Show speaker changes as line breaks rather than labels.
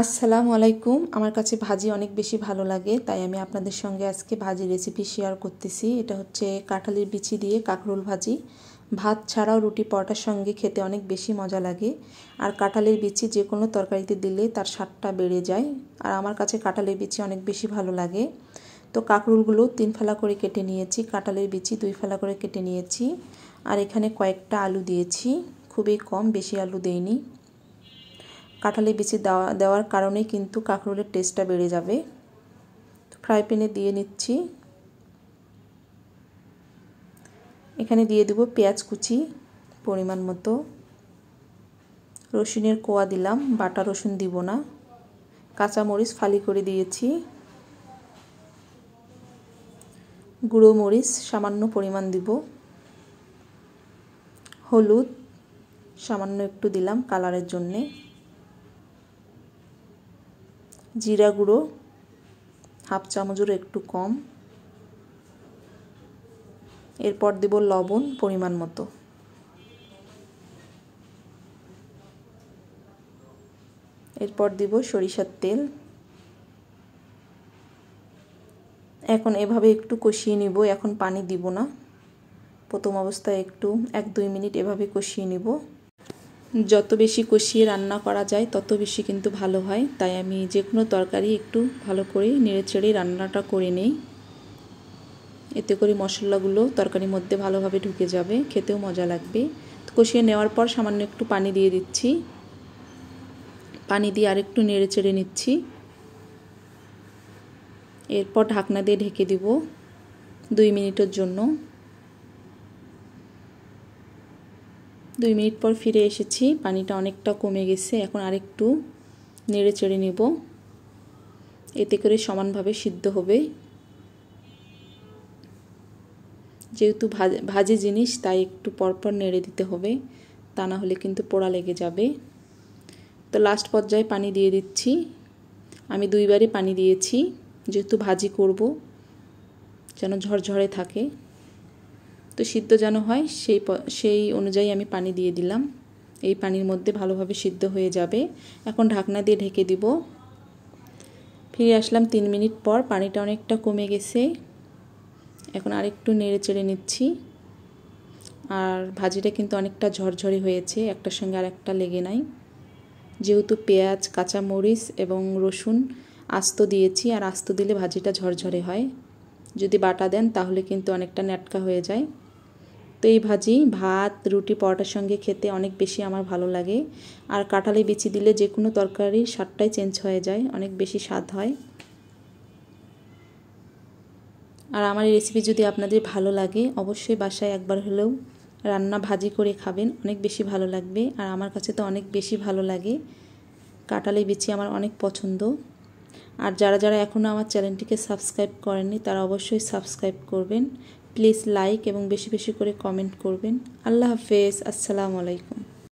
আসসালামু আলাইকুম। আমার কাছে ভাজি অনেক বেশি ভালো লাগে, তাই আমি আপনাদের সঙ্গে আজকে ভাজি রেসিপি শেয়ার করতেছি। এটা হচ্ছে কাঁঠালের বিচি দিয়ে কাঁকরোল ভাজি। ভাত ছাড়াও রুটি পরোটার সঙ্গে খেতে অনেক বেশি মজা লাগে। আর কাঁঠালের বিচি যে কোনো তরকারিতে দিলে তার স্বাদটা বেড়ে যায়। আর আমার কাছে কাঁঠালের বিচি অনেক বেশি ভালো লাগে। তো কাঁকরোলগুলো 3 ফালা করে কেটে নিয়েছি, কাঁঠালের বিচি 2 ফালা করে কেটে নিয়েছি। আর এখানে কয়েকটা আলু দিয়েছি, খুবই কম, বেশি আলু দেইনি। কাঁঠালের বিচি দেওয়ার কারণে কিন্তু কাঁকরোলের টেস্টটা বেড়ে যাবে। ফ্রাই প্যানে দিয়ে নিচ্ছি। এখানে দিয়ে দেব পেঁয়াজ কুচি পরিমাণ মতো, রসুনের কোয়া দিলাম, বাটা রসুন দিব না, কাঁচামরিচ ফালি করে দিয়েছি, গুঁড়ো মরিচ সামান্য পরিমাণ দিব, হলুদ সামান্য একটু দিলাম কালারের জন্যে, জিরা গুঁড়ো হাফ চামচের একটু কম, এরপর দেব লবণ পরিমাণ মতো। এরপর দিব সরিষার তেল। এখন এভাবে একটু কষিয়ে নিব, এখন পানি দিব না। প্রথম অবস্থায় একটু 1-2 মিনিট এভাবে কষিয়ে নিব। যত বেশি কষিয়ে রান্না করা যায় তত বেশি কিন্তু ভালো হয়, তাই আমি যে কোনো তরকারি একটু ভালো করে নেড়েচেড়ে রান্নাটা করে নেই। এতে করে মশলাগুলো তরকারির মধ্যে ভালোভাবে ঢুকে যাবে, খেতেও মজা লাগবে। কষিয়ে নেওয়ার পর সামান্য একটু পানি দিয়ে দিচ্ছি। পানি দিয়ে আরেকটু নেড়েচেড়ে নিচ্ছি। এরপর ঢাকনা দিয়ে ঢেকে দিব 2 মিনিটের জন্য। 2 মিনিট পর ফিরে এসেছি, পানিটা অনেকটা কমে গেছে। এখন আরেকটু নেড়েচেড়ে নেব, এতে করে সমানভাবে সিদ্ধ হবে। যেহেতু ভাজি জিনিস, তাই একটু পরপর নেড়ে দিতে হবে, তা না হলে কিন্তু পোড়া লেগে যাবে। তো লাস্ট পর্যায়ে পানি দিয়ে দিচ্ছি। আমি 2 বারে পানি দিয়েছি, যেহেতু ভাজি করব, যেন ঝরঝরে থাকে। তো সিদ্ধ যেন হয় সেই অনুযায়ী আমি পানি দিয়ে দিলাম। এই পানির মধ্যে ভালোভাবে সিদ্ধ হয়ে যাবে। এখন ঢাকনা দিয়ে ঢেকে দিব। ফিরে আসলাম 3 মিনিট পর, পানিটা অনেকটা কমে গেছে। এখন আরেকটু নেড়ে চেড়ে নিচ্ছি। আর ভাজিটা কিন্তু অনেকটা ঝরঝরে হয়েছে, একটার সঙ্গে আরেকটা লেগে নাই। যেহেতু পেঁয়াজ, কাঁচামরিচ এবং রসুন আস্ত দিয়েছি, আর আস্ত দিলে ভাজিটা ঝরঝরে হয়। যদি বাটা দেন তাহলে কিন্তু অনেকটা ন্যাটকা হয়ে যায়। তো এই ভাজি ভাত, রুটি, পরোটার সঙ্গে খেতে অনেক বেশি আমার ভালো লাগে। আর কাঁঠালের বিচি দিলে যে কোনো তরকারির স্বাদটাই চেঞ্জ হয়ে যায়, অনেক বেশি স্বাদ হয়। আর আমার এই রেসিপি যদি আপনাদের ভালো লাগে, অবশ্যই বাসায় একবার হলেও রান্না ভাজি করে খাবেন, অনেক বেশি ভালো লাগবে। আর আমার কাছে তো অনেক বেশি ভালো লাগে, কাঁঠালের বিচি আমার অনেক পছন্দ। আর যারা যারা এখনও আমার চ্যানেলটিকে সাবস্ক্রাইব করেননি, তারা অবশ্যই সাবস্ক্রাইব করবেন। প্লিজ লাইক এবং বেশি বেশি করে কমেন্ট করবেন। আল্লাহ হাফেজ। আসসালামু আলাইকুম।